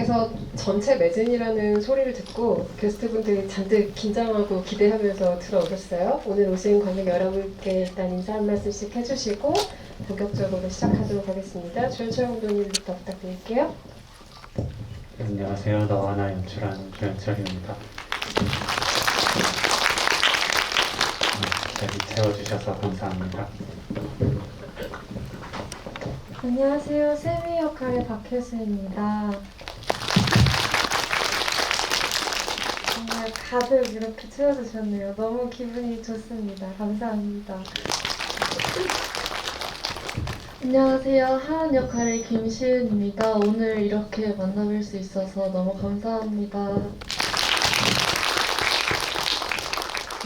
밖에서 전체 매진이라는 소리를 듣고 게스트분들이 잔뜩 긴장하고 기대하면서 들어오셨어요. 오늘 오신 관객 여러분께 일단 인사 한 말씀씩 해주시고 본격적으로 시작하도록 하겠습니다. 조연철 감독님부터 부탁드릴게요. 안녕하세요. 너와 나 연출하는 조연철입니다. 자리 채워주셔서 감사합니다. 안녕하세요. 세미 역할의 박혜수입니다. 정말 가득 이렇게 채워주셨네요. 너무 기분이 좋습니다. 감사합니다. 안녕하세요. 하은 역할의 김시은입니다. 오늘 이렇게 만나뵐 수 있어서 너무 감사합니다.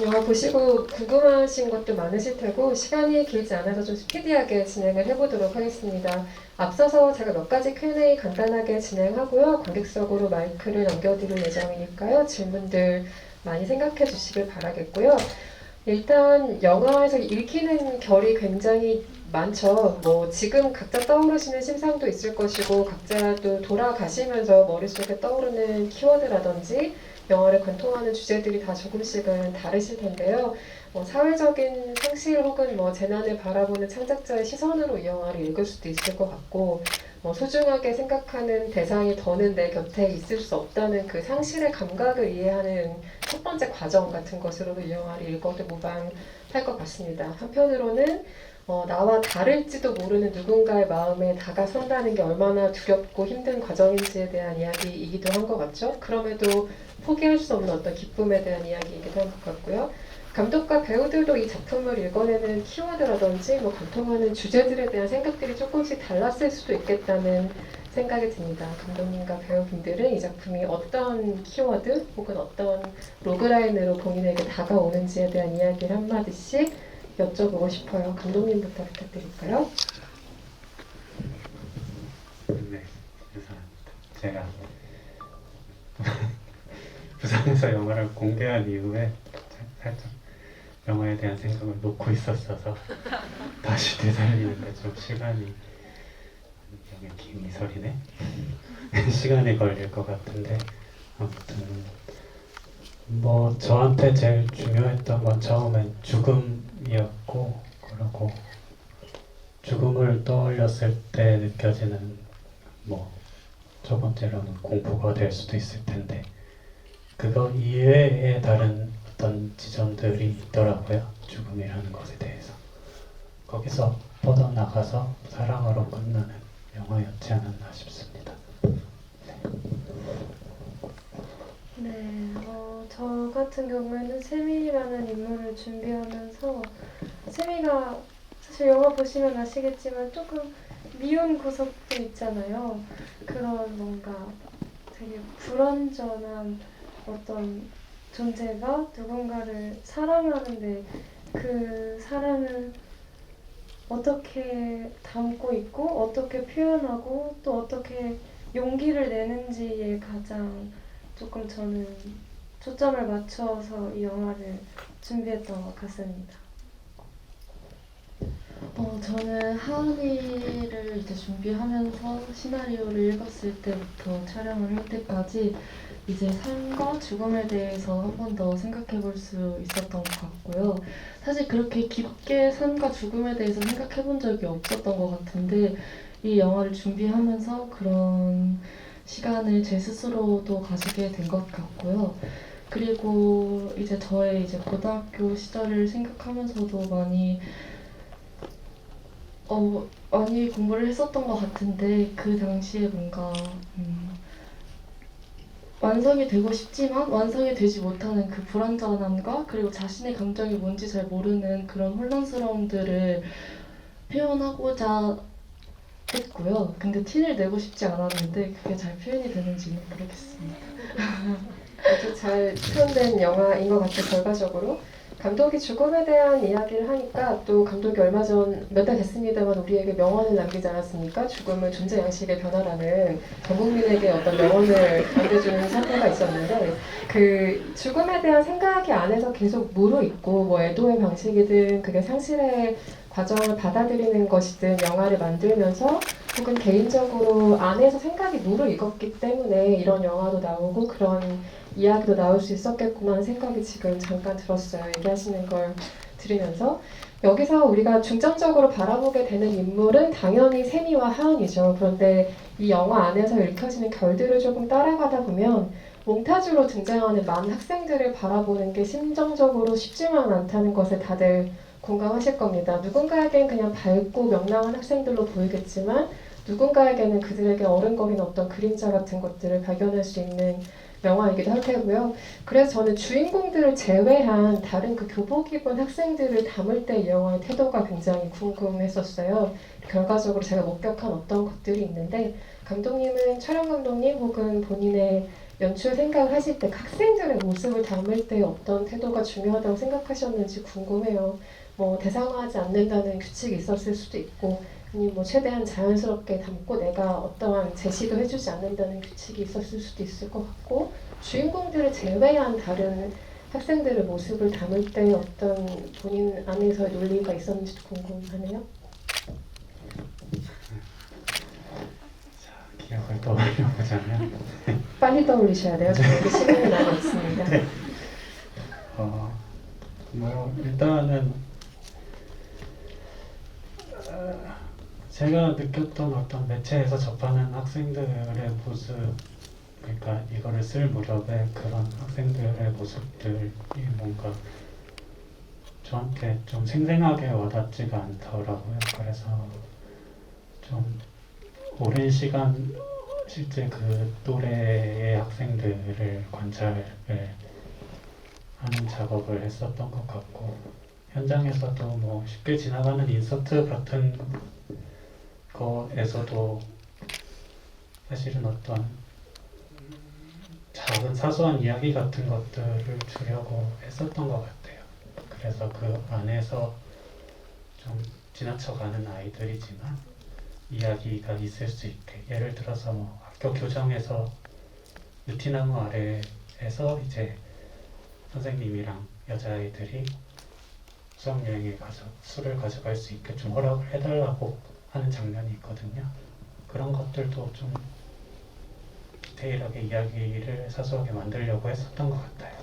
영화 보시고 궁금하신 것도 많으실 테고 시간이 길지 않아서 좀 스피디하게 진행을 해보도록 하겠습니다. 앞서서 제가 몇 가지 Q&A 간단하게 진행하고요. 관객석으로 마이크를 넘겨드릴 예정이니까요. 질문들 많이 생각해 주시길 바라겠고요. 일단 영화에서 읽히는 결이 굉장히 많죠. 뭐 지금 각자 떠오르시는 심상도 있을 것이고 각자 또 돌아가시면서 머릿속에 떠오르는 키워드라든지 영화를 관통하는 주제들이 다 조금씩은 다르실 텐데요. 사회적인 상실 혹은 재난을 바라보는 창작자의 시선으로 이 영화를 읽을 수도 있을 것 같고 소중하게 생각하는 대상이 더는 내 곁에 있을 수 없다는 그 상실의 감각을 이해하는 첫 번째 과정 같은 것으로도 이 영화를 읽어도 무방할 것 같습니다. 한편으로는 나와 다를지도 모르는 누군가의 마음에 다가선다는 게 얼마나 두렵고 힘든 과정인지에 대한 이야기이기도 한 것 같죠. 그럼에도 포기할 수 없는 어떤 기쁨에 대한 이야기이기도 한 것 같고요. 감독과 배우들도 이 작품을 읽어내는 키워드라든지 관통하는 주제들에 대한 생각들이 조금씩 달랐을 수도 있겠다는 생각이 듭니다. 감독님과 배우분들은 이 작품이 어떤 키워드 혹은 어떤 로그라인으로 본인에게 다가오는지에 대한 이야기를 한마디씩 여쭤보고 싶어요. 감독님부터 부탁드릴까요? 네, 감사합니다. 제가 부산에서 영화를 공개한 이후에 살짝 영화에 대한 생각을 놓고 있었어서 다시 되살리는데 좀 시간이 여기 김이설이네 시간이 걸릴 것 같은데 아무튼 저한테 제일 중요했던 건 처음엔 죽음이었고 그리고 죽음을 떠올렸을 때 느껴지는 첫 번째로는 공포가 될 수도 있을 텐데 그거 이외에 다른 어떤 지점들이 있더라고요. 죽음이라는 것에 대해서. 거기서 뻗어나가서 사랑으로 끝나는 영화였지 않았나 싶습니다. 네, 저 같은 경우에는 세미라는 인물을 준비하면서 세미가 사실 영화 보시면 아시겠지만 조금 미운 구석도 있잖아요. 그런 뭔가 되게 불완전한 어떤 존재가 누군가를 사랑하는데 그 사랑을 어떻게 담고 있고 어떻게 표현하고 또 어떻게 용기를 내는지에 가장 조금 저는 초점을 맞춰서 이 영화를 준비했던 것 같습니다. 저는 하은이를 이제 준비하면서 시나리오를 읽었을 때부터 촬영을 할 때까지 이제 삶과 죽음에 대해서 한 번 더 생각해 볼 수 있었던 것 같고요. 사실 그렇게 깊게 삶과 죽음에 대해서 생각해 본 적이 없었던 것 같은데 이 영화를 준비하면서 그런 시간을 제 스스로도 가지게 된 것 같고요. 그리고 이제 저의 이제 고등학교 시절을 생각하면서도 많이 공부를 했었던 것 같은데 그 당시에 뭔가 완성이 되고 싶지만 완성이 되지 못하는 그 불완전함과 그리고 자신의 감정이 뭔지 잘 모르는 그런 혼란스러움들을 표현하고자 했고요. 근데 티를 내고 싶지 않았는데 그게 잘 표현이 되는지는 모르겠습니다. 아주 잘 표현된 영화인 것 같아요. 결과적으로. 감독이 죽음에 대한 이야기를 하니까 또 감독이 얼마 전 몇 달 됐습니다만 우리에게 명언을 남기지 않았습니까? 죽음은 존재 양식의 변화라는 전 국민에게 어떤 명언을 남겨주는 사태가 있었는데 그 죽음에 대한 생각이 안에서 계속 무르익고 애도의 방식이든 그게 상실의 과정을 받아들이는 것이든 영화를 만들면서 혹은 개인적으로 안에서 생각이 무르익었기 때문에 이런 영화도 나오고 그런 이야기도 나올 수 있었겠구나 하는 생각이 지금 잠깐 들었어요. 얘기하시는 걸 들으면서. 여기서 우리가 중점적으로 바라보게 되는 인물은 당연히 세미와 하은이죠. 그런데 이 영화 안에서 읽혀지는 결들을 조금 따라가다 보면 몽타주로 등장하는 많은 학생들을 바라보는 게 심정적으로 쉽지만 않다는 것에 다들 공감하실 겁니다. 누군가에겐 그냥 밝고 명랑한 학생들로 보이겠지만 누군가에게는 그들에게 어른거리는 어떤 그림자 같은 것들을 발견할 수 있는 영화이기도 할 테고요. 그래서 저는 주인공들을 제외한 다른 그 교복 입은 학생들을 담을 때 이 영화의 태도가 굉장히 궁금했었어요. 결과적으로 제가 목격한 어떤 것들이 있는데 감독님은 촬영 감독님 혹은 본인의 연출 생각을 하실 때 학생들의 모습을 담을 때 어떤 태도가 중요하다고 생각하셨는지 궁금해요. 뭐 대상화하지 않는다는 규칙이 있었을 수도 있고 아니 뭐 최대한 자연스럽게 담고 내가 어떠한 제시도 해주지 않는다는 규칙이 있었을 수도 있을 것 같고 주인공들을 제외한 다른 학생들의 모습을 담을 때 어떤 본인 안에서의 논리가 있었는지도 궁금하네요. 자, 기억을 떠올려보자면 빨리 떠올리셔야 돼요. 저에게 시간이 남아 있습니다. 뭐 일단은 제가 느꼈던 어떤 매체에서 접하는 학생들의 모습, 그러니까 이거를 쓸 무렵에 그런 학생들의 모습들이 뭔가 저한테 좀 생생하게 와닿지가 않더라고요. 그래서 좀 오랜 시간 실제 그 또래의 학생들을 관찰을 하는 작업을 했었던 것 같고 현장에서도 뭐 쉽게 지나가는 인서트 같은 거에서도 사실은 어떤 작은 사소한 이야기 같은 것들을 주려고 했었던 것 같아요. 그래서 그 안에서 좀 지나쳐가는 아이들이지만 이야기가 있을 수 있게 예를 들어서 뭐 학교 교정에서 느티나무 아래에서 이제 선생님이랑 여자아이들이 수학여행에 가서 술을 가져갈 수 있게 좀 허락을 해달라고 하는 장면이 있거든요. 그런 것들도 좀 디테일하게 이야기를 사소하게 만들려고 했었던 것 같아요.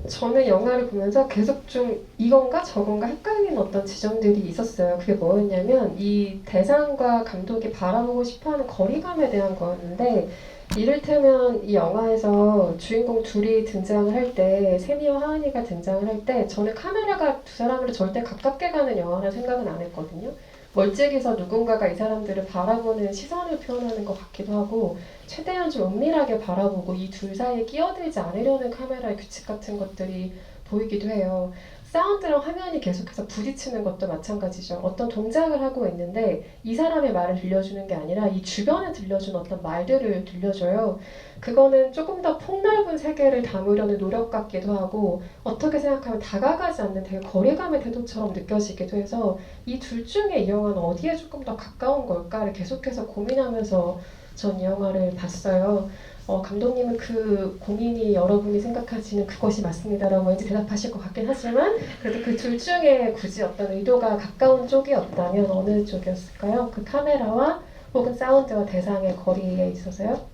저는 영화를 보면서 계속 좀 이건가 저건가 헷갈리는 어떤 지점들이 있었어요. 그게 뭐였냐면 이 대상과 감독이 바라보고 싶어하는 거리감에 대한 거였는데 이를테면 이 영화에서 주인공 둘이 등장을 할 때 세미와 하은이가 등장을 할 때 저는 카메라가 두 사람을 절대 가깝게 가는 영화라는 생각은 안 했거든요. 멀찍이서 누군가가 이 사람들을 바라보는 시선을 표현하는 것 같기도 하고 최대한 좀 은밀하게 바라보고 이 둘 사이에 끼어들지 않으려는 카메라의 규칙 같은 것들이 보이기도 해요. 사운드랑 화면이 계속해서 부딪히는 것도 마찬가지죠. 어떤 동작을 하고 있는데 이 사람의 말을 들려주는 게 아니라 이 주변에 들려주는 어떤 말들을 들려줘요. 그거는 조금 더 폭넓은 세계를 담으려는 노력 같기도 하고 어떻게 생각하면 다가가지 않는 되게 거리감의 태도처럼 느껴지기도 해서 이 둘 중에 이 영화는 어디에 조금 더 가까운 걸까를 계속해서 고민하면서 전 이 영화를 봤어요. 감독님은 그 고민이 여러분이 생각하시는 그것이 맞습니다라고 왠지 대답하실 것 같긴 하지만 그래도 그 둘 중에 굳이 어떤 의도가 가까운 쪽이었다면 어느 쪽이었을까요? 그 카메라와 혹은 사운드와 대상의 거리에 있어서요?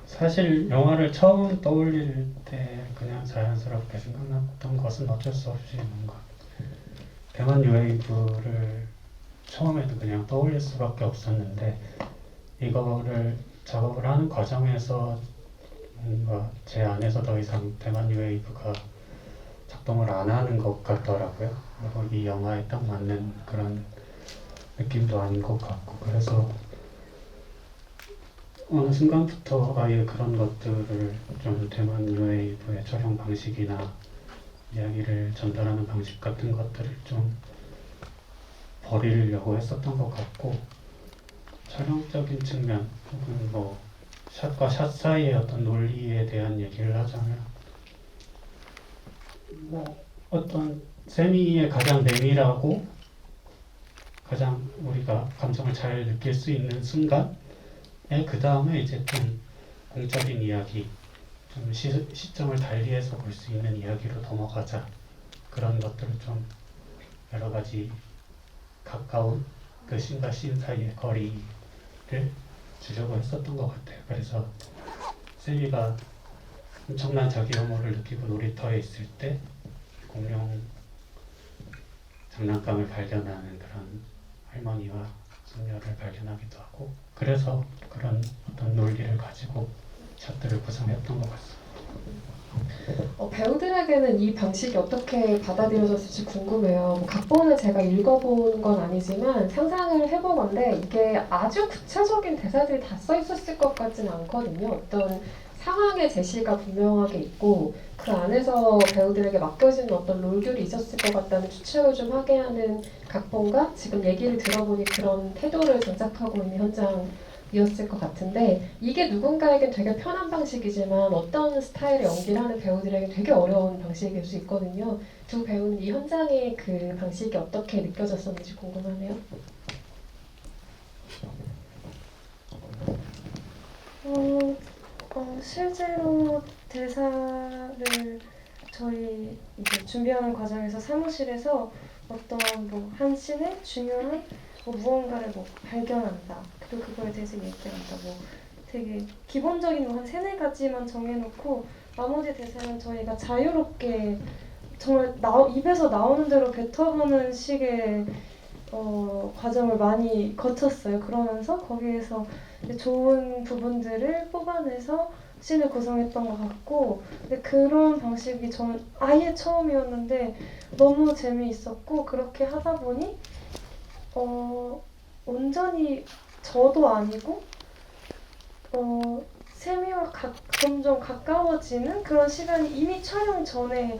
사실 영화를 처음 떠올릴 때 그냥 자연스럽게 생각났던 것은 어쩔 수 없이 뭔가 대만 뉴웨이브를 처음에는 그냥 떠올릴 수밖에 없었는데 이거를 작업을 하는 과정에서 뭔가 제 안에서 더 이상 대만 뉴웨이브가 작동을 안 하는 것 같더라고요. 그리고 이 영화에 딱 맞는 그런 느낌도 아닌 것 같고 그래서 어느 순간부터 아예 그런 것들을 좀 대만 뉴웨이브의 촬영 방식이나 이야기를 전달하는 방식 같은 것들을 좀 버리려고 했었던 것 같고 촬영적인 측면 혹은 뭐 샷과 샷 사이의 어떤 논리에 대한 얘기를 하자면 뭐 어떤 세미의 가장 내밀하고 가장 우리가 감정을 잘 느낄 수 있는 순간에 그 다음에 이제 좀 공적인 이야기 좀 시점을 달리해서 볼 수 있는 이야기로 넘어가자 그런 것들을 좀 여러 가지 가까운 그 씬과 씬 사이의 거리를 주려고 했었던 것 같아요. 그래서 세미가 엄청난 자기 혐오를 느끼고 놀이터에 있을 때 공룡 장난감을 발견하는 그런 할머니와 소녀를 발견하기도 하고, 그래서 그런 어떤 논리를 가지고 샷들을 구성했던 것 같습니다. 배우들에게는 이 방식이 어떻게 받아들여졌을지 궁금해요. 각본을 제가 읽어본 건 아니지만 상상을 해보건데 이게 아주 구체적인 대사들이 다 써 있었을 것 같지는 않거든요. 어떤 상황의 제시가 분명하게 있고 그 안에서 배우들에게 맡겨지는 어떤 롤들이 있었을 것 같다는 추측을 좀 하게 하는 각본과 지금 얘기를 들어보니 그런 태도를 장착하고 있는 현장이었을 것 같은데, 이게 누군가에겐 되게 편한 방식이지만 어떤 스타일의 연기를 하는 배우들에게 되게 어려운 방식일 수 있거든요. 두 배우는 이 현장의 그 방식이 어떻게 느껴졌었는지 궁금하네요. 실제로 대사를 저희 이제 준비하는 과정에서 사무실에서 어떤 뭐 한 씬에 중요한 무언가를 발견한다. 그리고 그거에 대해서 얘기한다. 되게 기본적인 한 세네 가지만 정해놓고 나머지 대사는 저희가 자유롭게 정말 입에서 나오는 대로 뱉어보는 식의 과정을 많이 거쳤어요. 그러면서 거기에서 좋은 부분들을 뽑아내서 씬을 구성했던 것 같고, 근데 그런 방식이 저는 아예 처음이었는데 너무 재미있었고, 그렇게 하다 보니 온전히 저도 아니고 세미와 점점 가까워지는 그런 시간이 이미 촬영 전에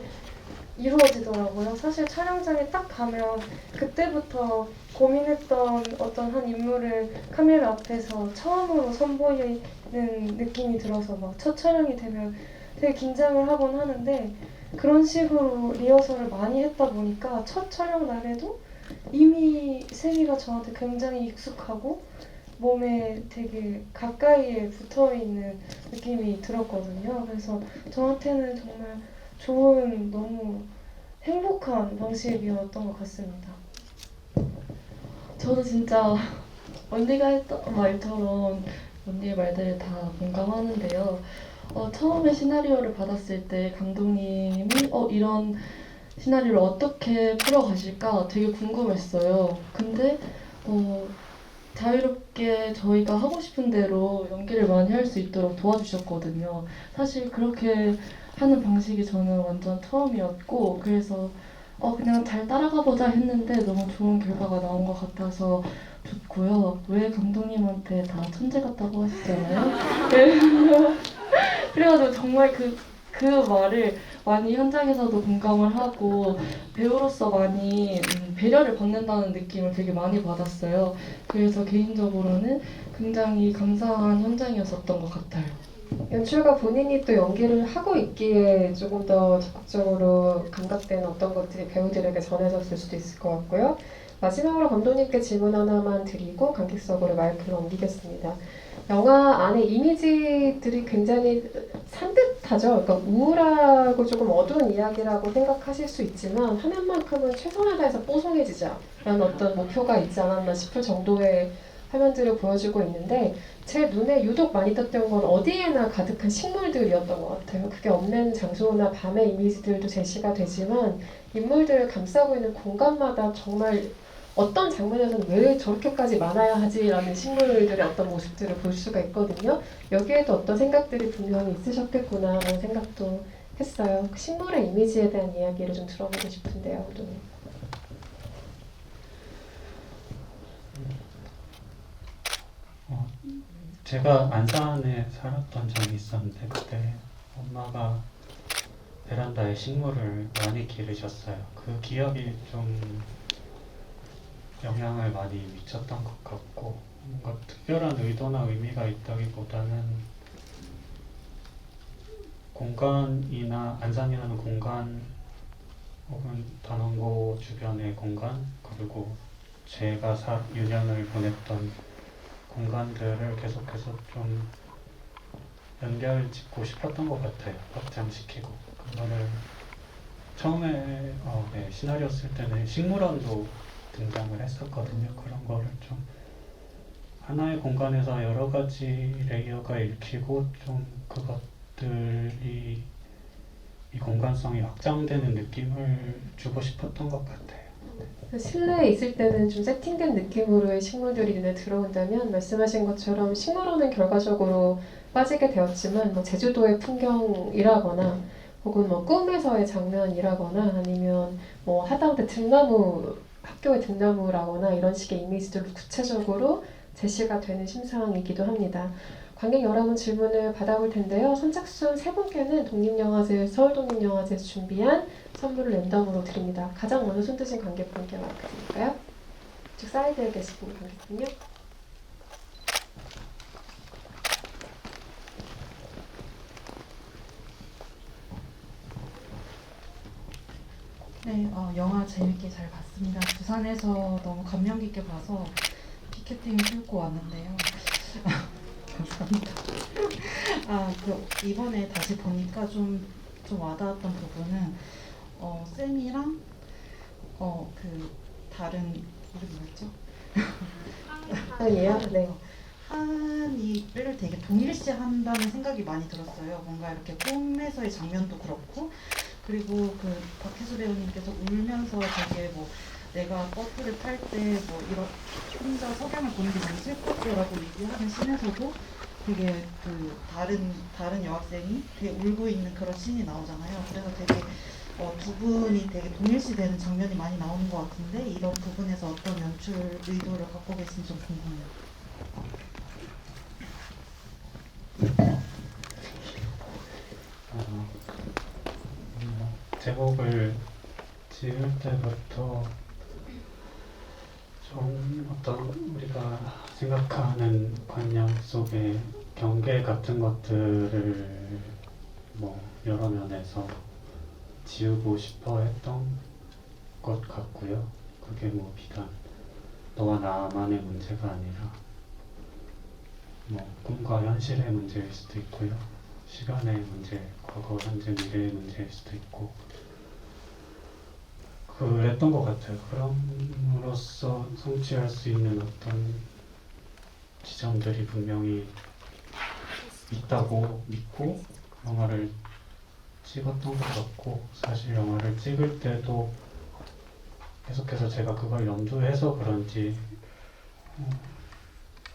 이루어지더라고요. 사실 촬영장에 딱 가면 그때부터 고민했던 어떤 한 인물을 카메라 앞에서 처음으로 선보이는 느낌이 들어서 막 첫 촬영이 되면 되게 긴장을 하곤 하는데, 그런 식으로 리허설을 많이 했다 보니까 첫 촬영 날에도 이미 세미가 저한테 굉장히 익숙하고 몸에 되게 가까이에 붙어있는 느낌이 들었거든요. 그래서 저한테는 정말 좋은, 너무 행복한 방식이었던 것 같습니다. 저도 진짜 언니가 했던 말처럼 언니의 말들을 다 공감하는데요. 처음에 시나리오를 받았을 때 감독님이 이런 시나리오를 어떻게 풀어가실까 되게 궁금했어요. 근데 자유롭게 저희가 하고 싶은 대로 연기를 많이 할 수 있도록 도와주셨거든요. 사실 그렇게 하는 방식이 저는 완전 처음이었고, 그래서 그냥 잘 따라가 보자 했는데 너무 좋은 결과가 나온 것 같아서 좋고요. 왜 감독님한테 다 천재 같다고 하시잖아요. 그래가지고 정말 그 말을 많이 현장에서도 공감을 하고 배우로서 많이 배려를 받는다는 느낌을 되게 많이 받았어요. 그래서 개인적으로는 굉장히 감사한 현장이었었던 것 같아요. 연출가 본인이 또 연기를 하고 있기에 조금 더 적극적으로 감각된 어떤 것들이 배우들에게 전해졌을 수도 있을 것 같고요. 마지막으로 감독님께 질문 하나만 드리고 관객석으로 마이크를 넘기겠습니다. 영화 안에 이미지들이 굉장히 산뜻하죠. 그러니까 우울하고 조금 어두운 이야기라고 생각하실 수 있지만 화면만큼은 최선을 다해서 뽀송해지자라는 어떤 목표가 있지 않았나 싶을 정도의 화면들을 보여주고 있는데, 제 눈에 유독 많이 떴던 건 어디에나 가득한 식물들이었던 것 같아요. 그게 없는 장소나 밤의 이미지들도 제시가 되지만 인물들을 감싸고 있는 공간마다 정말 어떤 장면에서는 왜 저렇게까지 많아야 하지라는 식물들의 어떤 모습들을 볼 수가 있거든요. 여기에도 어떤 생각들이 분명히 있으셨겠구나라는 생각도 했어요. 그 식물의 이미지에 대한 이야기를 좀 들어보고 싶은데요. 제가 안산에 살았던 적이 있었는데 그때 엄마가 베란다에 식물을 많이 기르셨어요. 그 기억이 좀 영향을 많이 미쳤던 것 같고, 뭔가 특별한 의도나 의미가 있다기보다는 공간이나 안산이라는 공간 혹은 단원고 주변의 공간, 그리고 제가 유년을 보냈던 공간들을 계속해서 좀 연결짓고 싶었던 것 같아요. 확장시키고 그거를 처음에 시나리오 쓸 때는 식물원도 등장을 했었거든요. 그런 거를 좀 하나의 공간에서 여러 가지 레이어가 읽히고 좀 그것들이 이 공간성이 확장되는 느낌을 주고 싶었던 것 같아요. 실내에 있을 때는 좀 세팅된 느낌으로의 식물들이 눈에 들어온다면 말씀하신 것처럼 식물원은 결과적으로 빠지게 되었지만 뭐 제주도의 풍경이라거나 혹은 뭐 꿈에서의 장면이라거나 아니면 뭐 하다못해 등나무 학교의 등나무라거나 이런 식의 이미지들로 구체적으로 제시가 되는 심사이기도 합니다. 관객 여러분 질문을 받아볼 텐데요. 선착순 세 분께는 독립영화제 서울독립영화제에서 준비한 선물을 랜덤으로 드립니다. 가장 먼저 손 드신 관객분께 마이크 드릴까요? 즉 사이드에 계신 관객분요. 네, 영화 재밌게 잘 봤습니다. 부산에서 너무 감명 깊게 봐서 피켓팅을 끌고 왔는데요. 감사합니다. 이번에 다시 보니까 좀 와닿았던 부분은 쌤이랑 다른 이름이 뭐였죠? 아니에요? 네. 하은이를 되게 동일시한다는 생각이 많이 들었어요. 뭔가 이렇게 꿈에서의 장면도 그렇고, 그리고 그 박혜수 배우님께서 울면서 되게 뭐 내가 버스를 탈 때 뭐 이런 혼자 석양을 보는 게 너무 슬펐죠라고 얘기하는 씬에서도 되게 그 다른 여학생이 되게 울고 있는 그런 씬이 나오잖아요. 그래서 되게 두 분이 되게 동일시되는 장면이 많이 나오는 것 같은데 이런 부분에서 어떤 연출 의도를 갖고 계신지 좀 궁금해요. 제목을 지을 때부터 좀 어떤 우리가 생각하는 관념 속의 경계 같은 것들을 뭐 여러 면에서 지우고 싶어 했던 것 같고요. 그게 뭐 비단 너와 나만의 문제가 아니라 뭐 꿈과 현실의 문제일 수도 있고요. 시간의 문제, 과거, 현재, 미래의 문제일 수도 있고 그랬던 것 같아요. 그럼으로써 성취할 수 있는 어떤 지점들이 분명히 있다고 믿고 영화를 찍었던 것 같고 사실 영화를 찍을 때도 계속해서 제가 그걸 염두해서 그런지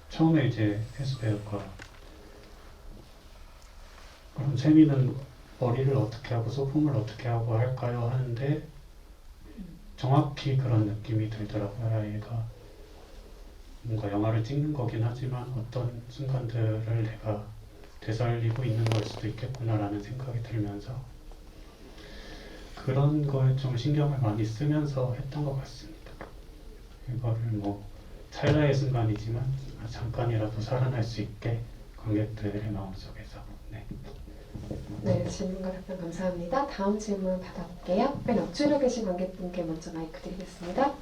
처음에 이제 혜수 배우가 그럼 세미는 머리를 어떻게 하고 소품을 어떻게 하고 할까요? 하는데 정확히 그런 느낌이 들더라고요. 얘가 뭔가 영화를 찍는 거긴 하지만 어떤 순간들을 내가 되살리고 있는 걸 수도 있겠구나라는 생각이 들면서 그런 거에 좀 신경을 많이 쓰면서 했던 것 같습니다. 이거를 뭐 찰나의 순간이지만 잠깐이라도 살아날 수 있게 관객들의 마음속에서 네, 질문과 답변 감사합니다. 다음 질문 받아볼게요. 맨 앞줄에 계신 관객분께 먼저 마이크 드리겠습니다.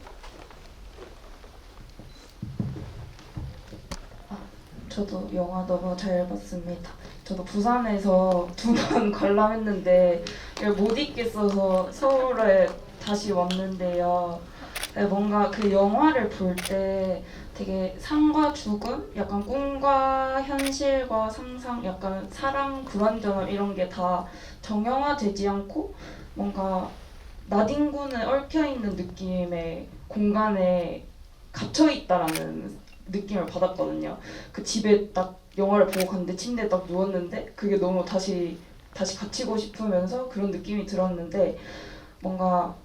저도 영화 너무 잘 봤습니다. 저도 부산에서 2번 관람했는데 이걸 못 잊겠어서 서울에 다시 왔는데요. 뭔가 그 영화를 볼 때 되게 삶과 죽음, 약간 꿈과 현실과 상상, 약간 사랑, 불완전함 이런 게 다 정형화되지 않고 뭔가 나뒹군에 얽혀있는 느낌의 공간에 갇혀있다라는 느낌을 받았거든요. 그 집에 딱 영화를 보고 갔는데 침대에 딱 누웠는데 그게 너무 다시 갇히고 싶으면서 그런 느낌이 들었는데 뭔가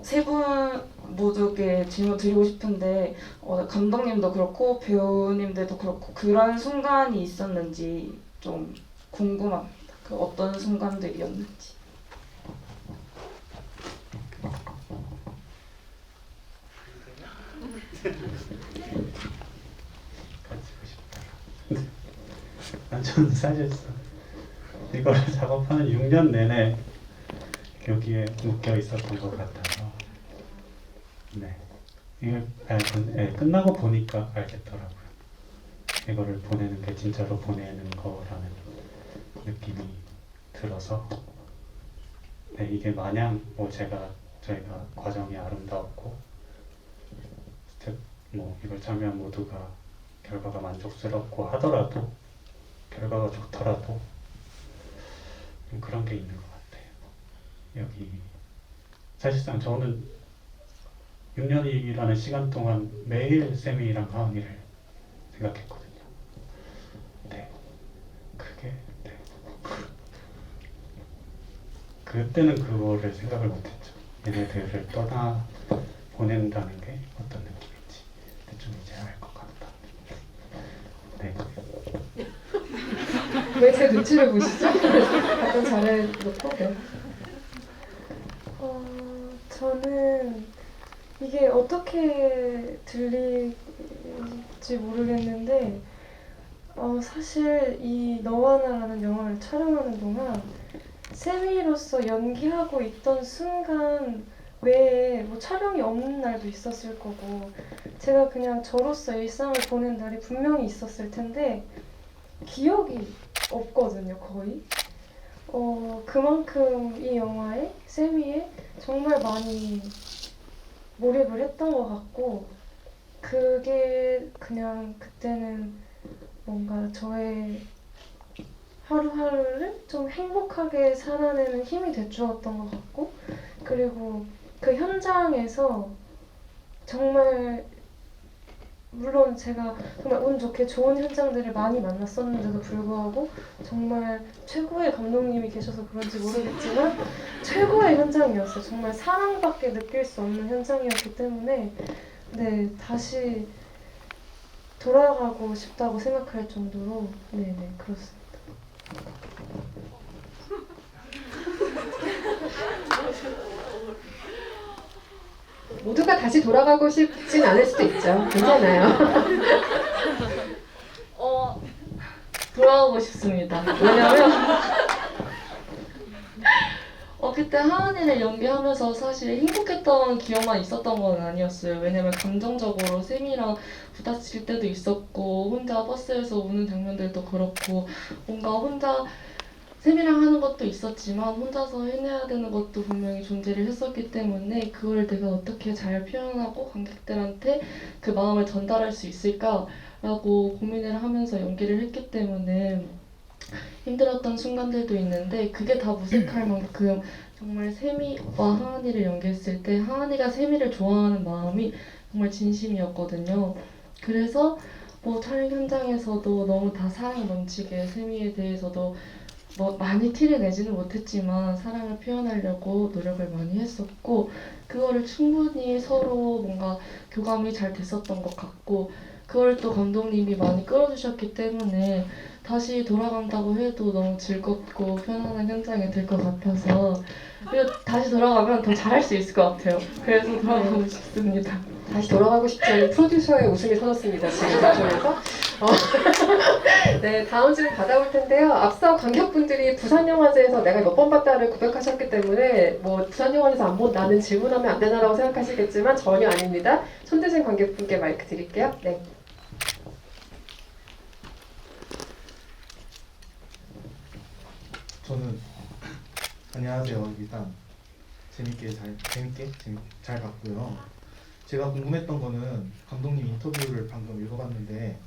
세 분 모두께 질문 드리고 싶은데 감독님도 그렇고 배우님들도 그렇고 그런 순간이 있었는지 좀 궁금합니다. 그 어떤 순간들이었는지. 가지고 싶다. 저는 사실상 이거를 작업하는 6년 내내 여기에 묶여 있었던 것 같아서 이게 끝나고 보니까 알겠더라고요. 이거를 보내는 게 진짜로 보내는 거라는 느낌이 들어서 이게 마냥 저희가 과정이 아름다웠고 즉 뭐 이걸 참여한 모두가 결과가 만족스럽고 하더라도 결과가 좋더라도 좀 그런 게 있는 것 같아요. 여기 사실상 저는 6년이라는 시간 동안 매일 쌤이랑 하은이를 생각했거든요. 네, 그게 네. 그때는 그거를 생각을 못했죠. 얘네들을 떠나 보낸다는 게 어떤 느낌인지 대충 이제 알 것 같다. 네. 왜 제 눈치를 보시죠? 답변 잘해놓고. 네. 저는 이게 어떻게 들릴지 모르겠는데 사실 이 너와 나라는 영화를 촬영하는 동안 세미로서 연기하고 있던 순간 외에 뭐 촬영이 없는 날도 있었을 거고 제가 그냥 저로서 일상을 보낸 날이 분명히 있었을 텐데 기억이 없거든요, 거의. 그만큼 이 영화에 세미에 정말 많이 몰입을 했던 것 같고 그게 그냥 그때는 뭔가 저의 하루하루를 좀 행복하게 살아내는 힘이 돼주었던 것 같고 그리고 그 현장에서 정말 물론 제가 정말 운 좋게 좋은 현장들을 많이 만났었는데도 불구하고 정말 최고의 감독님이 계셔서 그런지 모르겠지만 최고의 현장이었어요. 정말 사랑밖에 느낄 수 없는 현장이었기 때문에 네 다시 돌아가고 싶다고 생각할 정도로 네네 그렇습니다. 모두가 다시 돌아가고 싶진 않을 수도 있죠. 괜찮아요. 돌아가고 싶습니다. 왜냐면 그때 하은이를 연기하면서 사실 행복했던 기억만 있었던 건 아니었어요. 왜냐면 감정적으로 쌤이랑 부딪힐 때도 있었고 혼자 버스에서 우는 장면들도 그렇고 뭔가 혼자 쌤이랑 하는 것도 있었지만 혼자서 해내야 되는 것도 분명히 존재를 했었기 때문에 그걸 내가 어떻게 잘 표현하고 관객들한테 그 마음을 전달할 수 있을까라고 고민을 하면서 연기를 했기 때문에 힘들었던 순간들도 있는데 그게 다 무색할 만큼 정말 세미와 하은이를 연기했을 때 하은이가 세미를 좋아하는 마음이 정말 진심이었거든요. 그래서 뭐 촬영 현장에서도 너무 다 사랑 넘치게 세미에 대해서도 뭐 많이 티를 내지는 못했지만 사랑을 표현하려고 노력을 많이 했었고 그거를 충분히 서로 뭔가 교감이 잘 됐었던 것 같고 그걸 또 감독님이 많이 끌어주셨기 때문에 다시 돌아간다고 해도 너무 즐겁고 편안한 현장이 될 것 같아서 그리고 다시 돌아가면 더 잘할 수 있을 것 같아요. 그래서 돌아가고 싶습니다. 다시 돌아가고 싶지 않은 프로듀서의 웃음이 터졌습니다. 지금 저쪽에서. 네, 다음 질문 받아볼 텐데요. 앞서 관객분들이 부산영화제에서 내가 몇 번 봤다를 고백하셨기 때문에 뭐 부산영화제에서 안 본 나는 질문하면 안 되나라고 생각하시겠지만 전혀 아닙니다. 손대신 관객분께 마이크 드릴게요. 네. 저는 안녕하세요. 일단 재밌게 잘 봤고요. 제가 궁금했던 거는 감독님 인터뷰를 방금 읽어봤는데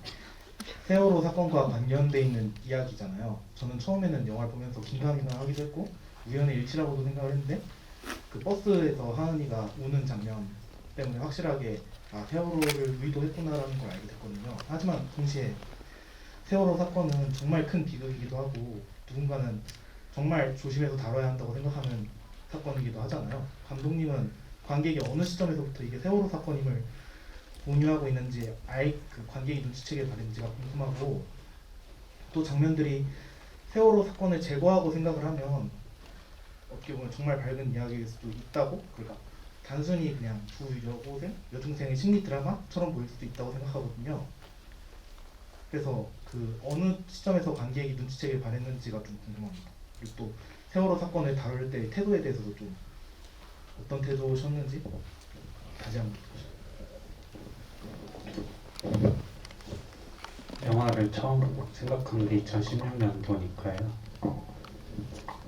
세월호 사건과 관련돼 있는 이야기잖아요. 저는 처음에는 영화를 보면서 긴가민가하기도 했고 우연의 일치라고도 생각을 했는데 그 버스에서 하은이가 우는 장면 때문에 확실하게 세월호를 의도했구나라는 걸 알게 됐거든요. 하지만 동시에 세월호 사건은 정말 큰 비극이기도 하고 누군가는 정말 조심해서 다뤄야 한다고 생각하는 사건이기도 하잖아요. 감독님은 관객이 어느 시점에서부터 이게 세월호 사건임을 공유하고 있는지 그 관객이 눈치채길 바랬는지가 궁금하고 또 장면들이 세월호 사건을 제거하고 생각을 하면 어떻게 보면 정말 밝은 이야기일 수도 있다고 그러니까 단순히 그냥 두 여고생, 여중생의 심리 드라마처럼 보일 수도 있다고 생각하거든요. 그래서 그 어느 시점에서 관객이 눈치채길 바랬는지가 좀 궁금합니다. 그리고 또 세월호 사건을 다룰 때 태도에 대해서도 좀 어떤 태도셨는지 다시 한번 듣고 싶어요. 영화를 처음 생각한 게 2016년도니까요.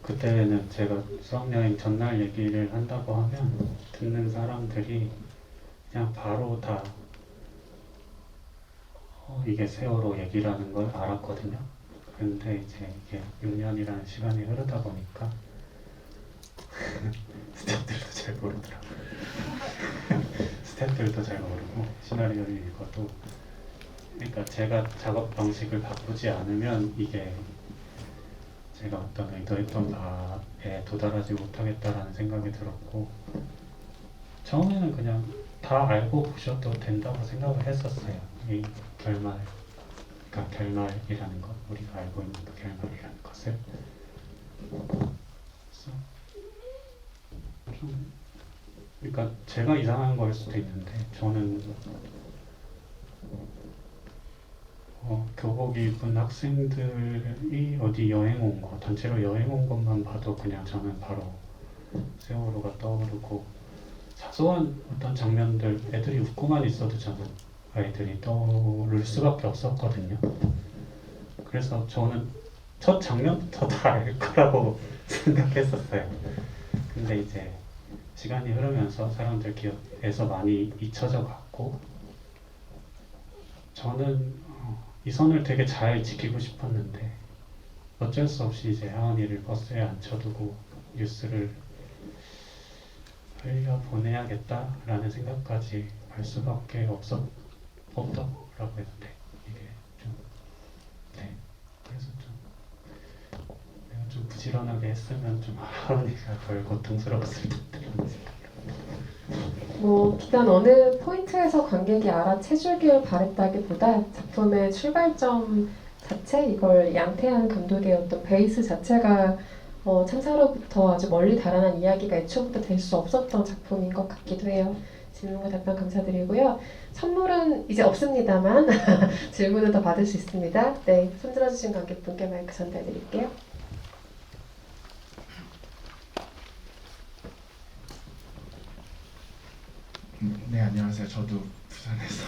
그때는 제가 수학여행 전날 얘기를 한다고 하면 듣는 사람들이 그냥 바로 다 이게 세월호 얘기라는 걸 알았거든요. 근데 이제 이게 6년이라는 시간이 흐르다 보니까 스태프들도 잘 모르더라고요. 스태프들도 잘 모르고 시나리오를 읽어도, 그러니까 제가 작업 방식을 바꾸지 않으면 이게 제가 어떤 의도했던 바에 도달하지 못하겠다라는 생각이 들었고, 처음에는 그냥 다 알고 보셔도 된다고 생각을 했었어요. 이 결말, 그러니까 결말이라는 것, 우리가 알고 있는 그 결말이라는 것을. 그래서 좀, 그러니까 제가 이상한 거일 수도 있는데, 저는 교복 입은 학생들이 어디 여행 온 거, 단체로 여행 온 것만 봐도 그냥 저는 바로 세월호가 떠오르고, 사소한 어떤 장면들, 애들이 웃고만 있어도 저는 아이들이 떠오를 수밖에 없었거든요. 그래서 저는 첫 장면부터 다 알 거라고 생각했었어요. 근데 이제 시간이 흐르면서 사람들 기억에서 많이 잊혀져 갔고, 저는 이 선을 되게 잘 지키고 싶었는데 어쩔 수 없이 이제 하은이를 버스에 앉혀두고 뉴스를 흘려보내야겠다라는 생각까지 할 수밖에 없더라고요. 네, 이게 좀, 네, 그래서 좀 내가 좀 부지런하게 했으면 좀 하은이가 덜 고통스러웠을 텐데 라는 생각이. 뭐 비단 어느 포인트에서 관객이 알아채주길 바랬다기보다 작품의 출발점 자체, 이걸 양태한 감독의 어떤 베이스 자체가 참사로부터 아주 멀리 달아난 이야기가 애초부터 될 수 없었던 작품인 것 같기도 해요. 질문과 답변 감사드리고요. 선물은 이제 없습니다만 질문은 더 받을 수 있습니다. 네, 손들어주신 관객분께 마이크 전달드릴게요. 네, 안녕하세요. 저도 부산에서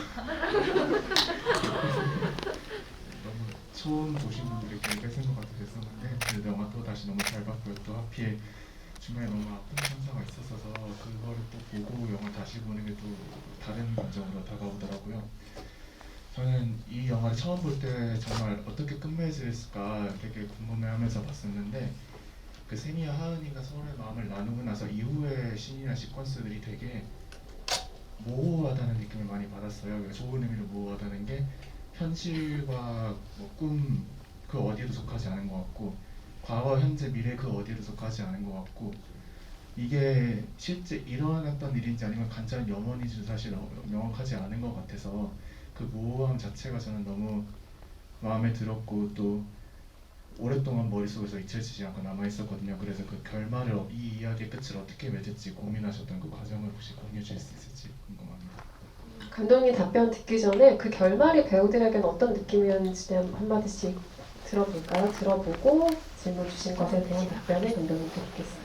너무 처음 보신 분들이 되게 뺏은 것 같아 됐었는데, 그 영화 또 다시 너무 잘 봤고요. 또 하필 중간에 너무 아픈 참사가 있었어서 그거를 또 보고 영화 다시 보는 게 또 다른 감정으로 다가오더라고요. 저는 이 영화를 처음 볼 때 정말 어떻게 끝맺을까 되게 궁금해하면서 봤었는데, 그 세미와 하은이가 서로의 마음을 나누고 나서 이후의 신이나 시퀀스들이 되게 모호하다는 느낌을 많이 받았어요. 좋은 의미로 모호하다는 게 현실과 뭐 꿈 그 어디에도 속하지 않은 것 같고, 과거, 현재, 미래 그 어디에도 속하지 않은 것 같고, 이게 실제 일어났던 일인지 아니면 간단한 염원인지도 사실 명확하지 않은 것 같아서 그 모호함 자체가 저는 너무 마음에 들었고, 또 오랫동안 머릿속에서 잊혀지지 않고 남아있었거든요. 그래서 그 결말을, 이 이야기의 끝을 어떻게 맺을지 고민하셨던 그 과정을 혹시 공유해 주실 수 있을지 궁금합니다. 감독님 답변 듣기 전에 그 결말이 배우들에게는 어떤 느낌이었는지 한마디씩 들어볼까요? 들어보고 질문 주신 것에 대한 답변을 감독님 드리겠습니다.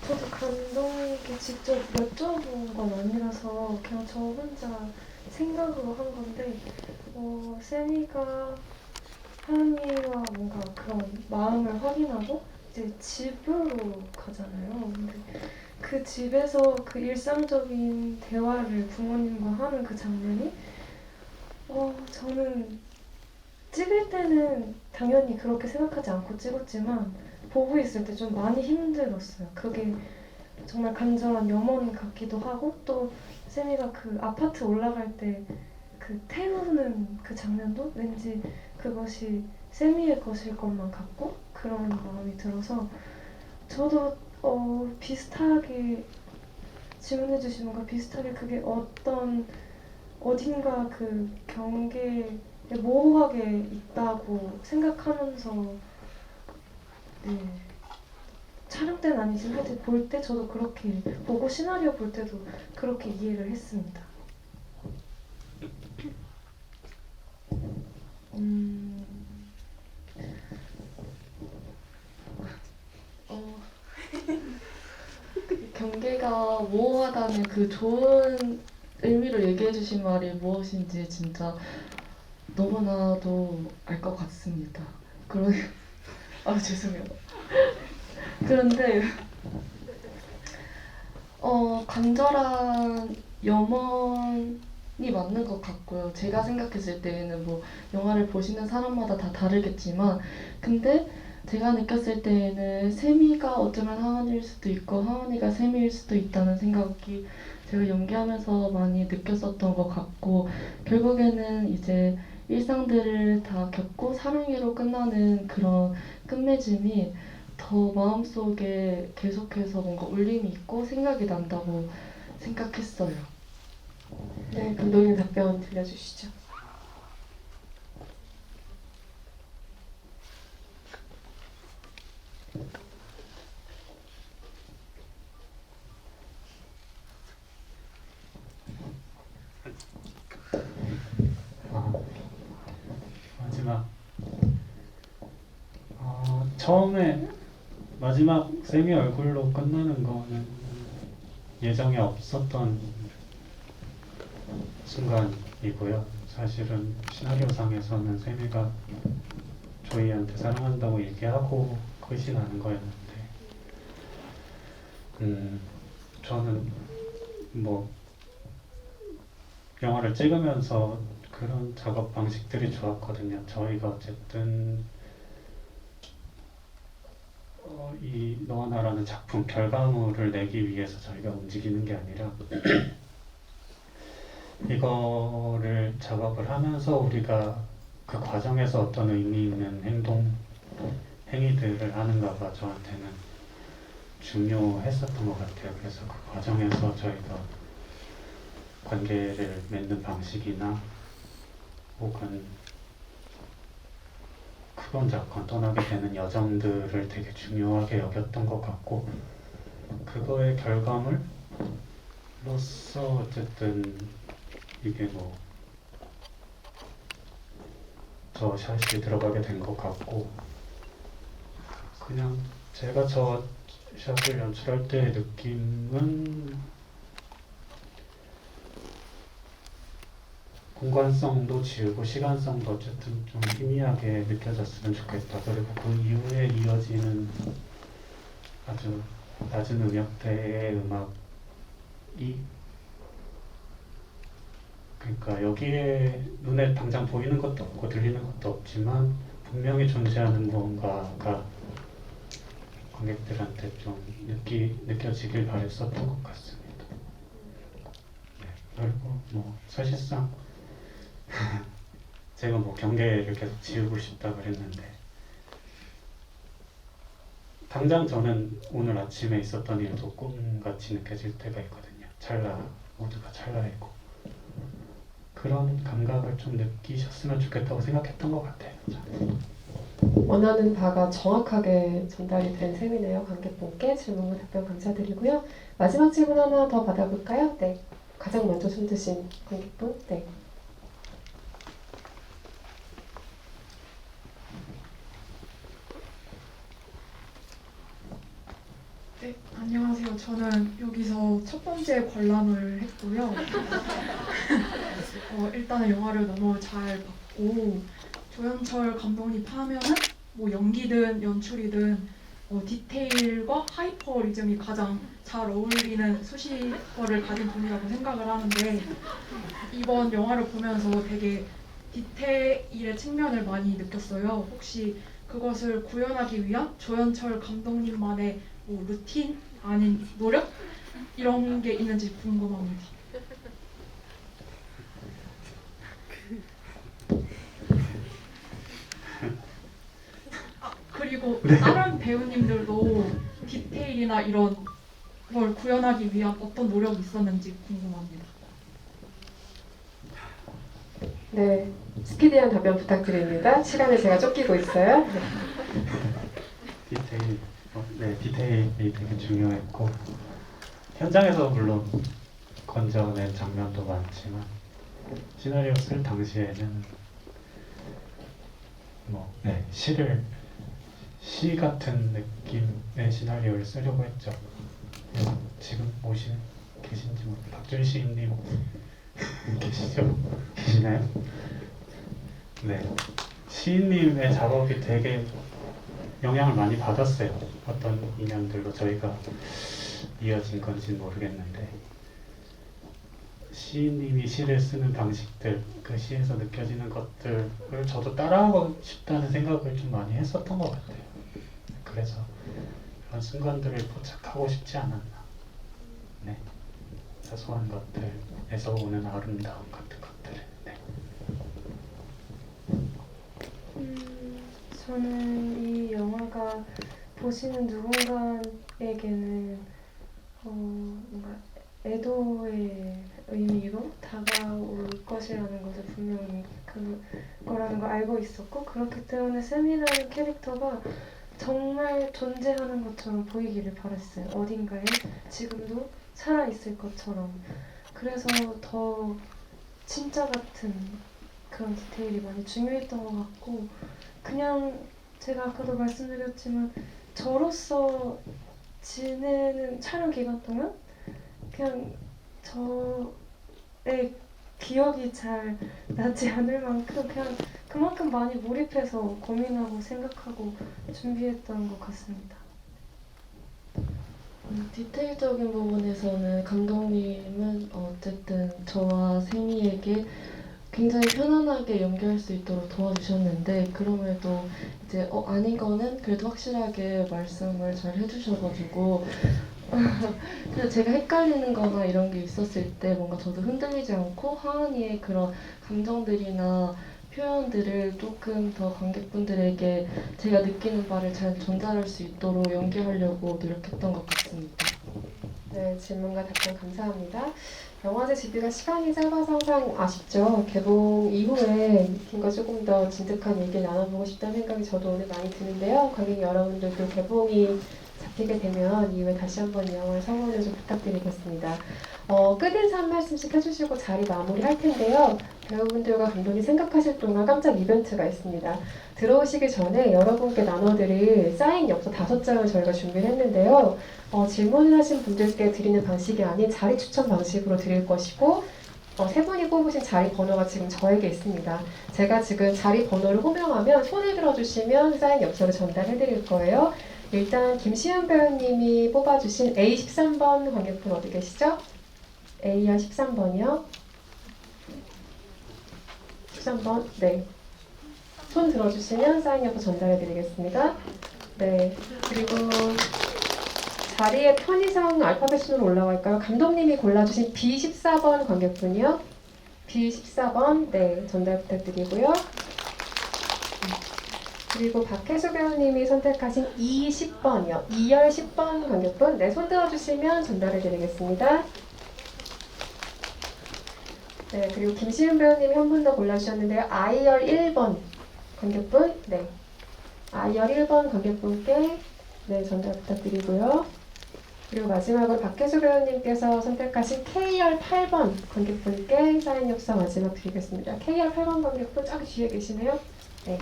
저도 감독님께 직접 여쭤본 건 아니라서 그냥 저 혼자 생각으로 한 건데, 세미가 하은이와 뭔가 그런 마음을 확인하고 이제 집으로 가잖아요. 근데 그 집에서 그 일상적인 대화를 부모님과 하는 그 장면이 저는 찍을 때는 당연히 그렇게 생각하지 않고 찍었지만 보고 있을 때 좀 많이 힘들었어요. 그게 정말 간절한 염원 같기도 하고, 또 세미가 그 아파트 올라갈 때 그 태우는 그 장면도 왠지 그것이 세미의 것일 것만 같고 그런 마음이 들어서, 저도 비슷하게 질문해 주신 것과 비슷하게 그게 어딘가 그 경계에 모호하게 있다고 생각하면서, 네, 촬영 때는 아니지만 하여튼 볼 때 저도 그렇게 보고 시나리오 볼 때도 그렇게 이해를 했습니다. 경계가 모호하다는 그 좋은 의미로 얘기해 주신 말이 무엇인지 진짜 너무나도 알 것 같습니다. 죄송해요. 그런데 간절한 염원이 맞는 것 같고요. 제가 생각했을 때에는 뭐 영화를 보시는 사람마다 다 다르겠지만, 근데 제가 느꼈을 때에는 세미가 어쩌면 하은이일 수도 있고 하은이가 세미일 수도 있다는 생각이 제가 연기하면서 많이 느꼈었던 것 같고, 결국에는 이제 일상들을 다 겪고 사랑으로 끝나는 그런 끝맺음이 더 마음속에 계속해서 뭔가 울림이 있고 생각이 난다고 생각했어요. 네, 감독님 답변 들려주시죠. 마지막 처음에 마지막 세미 얼굴로 끝나는 거는 예정에 없었던 순간이고요. 사실은 시나리오상에서는 세미가 조이한테 사랑한다고 얘기하고 끝이 나는 거였는데, 저는 뭐 영화를 찍으면서 그런 작업 방식들이 좋았거든요. 저희가 어쨌든 이 너와 나라는 작품 결과물을 내기 위해서 저희가 움직이는 게 아니라 이거를 작업을 하면서 우리가 그 과정에서 어떤 의미 있는 행위들을 하는가가 저한테는 중요했었던 것 같아요. 그래서 그 과정에서 저희가 관계를 맺는 방식이나 혹은 크건 작건 떠나게 되는 여정들을 되게 중요하게 여겼던 것 같고, 그거의 결과물로서 어쨌든 이게 뭐 저 샷이 들어가게 된 것 같고, 그냥 제가 저 샷을 연출할 때의 느낌은 공간성도 지우고 시간성도 어쨌든 좀 희미하게 느껴졌으면 좋겠다. 그리고 그 이후에 이어지는 아주 낮은 음역대의 음악이, 그러니까 여기에 눈에 당장 보이는 것도 없고 들리는 것도 없지만 분명히 존재하는 무언가가 관객들한테 좀 느껴지길 바랬었던 것 같습니다. 네, 그리고 뭐 사실상 제가 뭐 경계를 계속 지우고 싶다 그랬는데, 당장 저는 오늘 아침에 있었던 일도 꿈같이 느껴질 때가 있거든요. 모두가 찰나이고, 그런 감각을 좀 느끼셨으면 좋겠다고 생각했던 것 같아요. 원하는 바가 정확하게 전달이 된 셈이네요. 관객분께 질문과 답변 감사드리고요. 마지막 질문 하나 더 받아볼까요? 네, 가장 먼저 손 드신 관객분. 네. 네, 안녕하세요. 저는 여기서 첫 번째 관람을 했고요. 일단은 영화를 너무 잘 봤고, 조연철 감독님 하면은 뭐 연기든 연출이든 디테일과 하이퍼리즘이 가장 잘 어울리는 수식어를 가진 분이라고 생각을 하는데, 이번 영화를 보면서 되게 디테일의 측면을 많이 느꼈어요. 혹시 그것을 구현하기 위한 조연철 감독님만의 뭐 루틴 아닌 노력 이런 게 있는지 궁금합니다. 그리고 다른 배우님들도 디테일이나 이런 걸 구현하기 위한 어떤 노력이 있었는지 궁금합니다. 네, 스피디한 답변 부탁드립니다. 시간에 제가 쫓기고 있어요. 네. 디테일이 되게 중요했고, 현장에서 물론 건져낸 장면도 많지만 시나리오 쓸 당시에는 시 같은 느낌의 시나리오를 쓰려고 했죠. 지금 계신지 모르겠어요. 박준 시인님 계시나요? 네, 시인님의 작업이 되게 영향을 많이 받았어요. 어떤 인연들로 저희가 이어진 건지는 모르겠는데 시인님이 시를 쓰는 방식들, 그 시에서 느껴지는 것들을 저도 따라하고 싶다는 생각을 좀 많이 했었던 것 같아요. 그래서 그런 순간들을 포착하고 싶지 않았나. 네. 사소한 것들에서 오는 아름다움 같은 것들. 네. 저는 이 영화가 보시는 누군가에게는 뭔가 애도의 의미로 다가올 것이라는 것을 분명히 그거라는 걸 알고 있었고, 그렇기 때문에 샘이라는 캐릭터가 정말 존재하는 것처럼 보이기를 바랐어요. 어딘가에 지금도 살아있을 것처럼. 그래서 더 진짜 같은 그런 디테일이 많이 중요했던 것 같고, 그냥 제가 아까도 말씀드렸지만 저로서 지내는 촬영 기간 동안 그냥 저의 기억이 잘 나지 않을 만큼 그냥 그만큼 많이 몰입해서 고민하고 생각하고 준비했던 것 같습니다. 디테일적인 부분에서는 감독님은 어쨌든 저와 세미에게 굉장히 편안하게 연기할 수 있도록 도와주셨는데, 그럼에도 이제 아닌 거는 그래도 확실하게 말씀을 잘 해주셔가지고 그래서 제가 헷갈리는 거나 이런 게 있었을 때 뭔가 저도 흔들리지 않고 하은이의 그런 감정들이나 표현들을 조금 더 관객분들에게 제가 느끼는 바를 잘 전달할 수 있도록 연기하려고 노력했던 것 같습니다. 네, 질문과 답변 감사합니다. 영화제 집유가 시간이 짧아서 항상 아쉽죠. 개봉 이후에 이 팀과 조금 더 진득한 얘기를 나눠보고 싶다는 생각이 저도 오늘 많이 드는데요. 관객 여러분들도 개봉이 잡히게 되면 이후에 다시 한번 이 영화를 성원을 좀 부탁드리겠습니다. 끝인사 한 말씀씩 해주시고 자리 마무리할 텐데요. 배우분들과 감독이 생각하실 동안 깜짝 이벤트가 있습니다. 들어오시기 전에 여러분께 나눠드릴 사인 엽서 5장을 저희가 준비를 했는데요. 질문을 하신 분들께 드리는 방식이 아닌 자리 추천 방식으로 드릴 것이고, 세 분이 뽑으신 자리 번호가 지금 저에게 있습니다. 제가 지금 자리 번호를 호명하면 손을 들어주시면 사인 엽서를 전달해 드릴 거예요. 일단 김시은 배우님이 뽑아주신 A13번 관객분 어디 계시죠? A열 13번이요. 13번, 네. 손 들어주시면 사인 엽서 전달해 드리겠습니다. 네. 그리고 자리에 편의상 알파벳 순으로 올라갈까요? 감독님이 골라주신 B14번 관객분이요. B14번, 네. 전달 부탁드리고요. 그리고 박혜수 배우님이 선택하신 20번이요. 2열 10번 관객분, 네. 손 들어주시면 전달해 드리겠습니다. 네, 그리고 김시은 배우님이 한 분 더 골라주셨는데요. I열 1번 관객분, 네. I열 1번 관객분께 네, 전달 부탁드리고요. 그리고 마지막으로 박혜수 배우님께서 선택하신 K열 8번 관객분께 사인 엽서 마지막 드리겠습니다. K열 8번 관객분 저기 뒤에 계시네요. 네,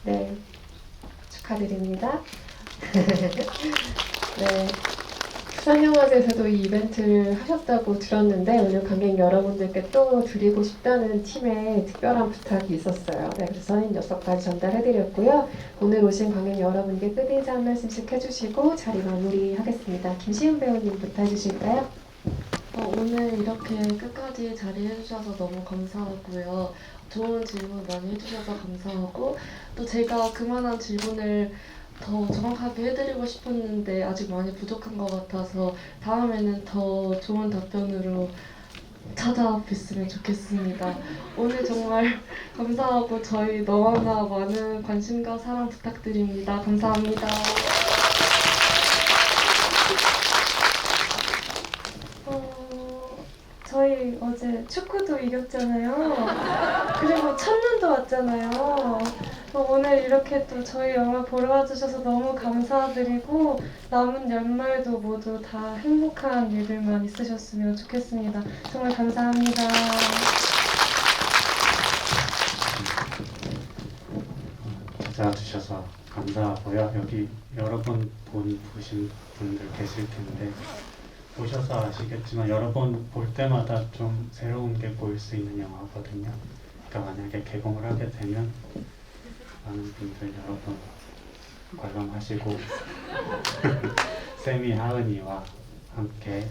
네, 축하드립니다. 네. 부산영화제에서도 이 이벤트를 하셨다고 들었는데 오늘 관객 여러분들께 또 드리고 싶다는 팀의 특별한 부탁이 있었어요. 네, 그래서 사인 6가지 전달해드렸고요. 오늘 오신 관객 여러분께 끝인사 한 말씀씩 해주시고 자리 마무리하겠습니다. 김시은 배우님부터 해주실까요? 오늘 이렇게 끝까지 자리해주셔서 너무 감사하고요. 좋은 질문 많이 해주셔서 감사하고, 또 제가 그만한 질문을 더 정확하게 해드리고 싶었는데 아직 많이 부족한 것 같아서 다음에는 더 좋은 답변으로 찾아뵀으면 좋겠습니다. 오늘 정말 감사하고 저희 너무나 많은 관심과 사랑 부탁드립니다. 감사합니다. 저희 어제 축구도 이겼잖아요. 그리고 첫눈도 왔잖아요. 오늘 이렇게 또 저희 영화 보러 와주셔서 너무 감사드리고 남은 연말도 모두 다 행복한 일들만 있으셨으면 좋겠습니다. 정말 감사합니다. 찾아주셔서 감사하고요. 여기 여러 번 보신 분들 계실 텐데 보셔서 아시겠지만 여러 번 볼 때마다 좀 새로운 게 보일 수 있는 영화거든요. 그러니까 만약에 개봉을 하게 되면 많은 분들 여러 번 관람하시고 쌤이 하은이와 함께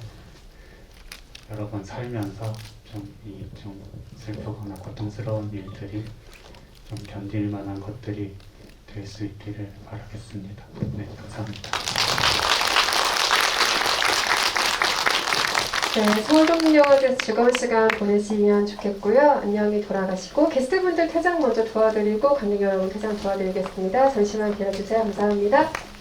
여러 번 살면서 좀 슬프거나 고통스러운 일들이 좀 견딜 만한 것들이 될 수 있기를 바라겠습니다. 네, 감사합니다. 네, 서울동문영화제에서 즐거운 시간 보내시면 좋겠고요. 안녕히 돌아가시고 게스트분들 퇴장 먼저 도와드리고 관객 여러분 퇴장 도와드리겠습니다. 잠시만 기다려주세요. 감사합니다.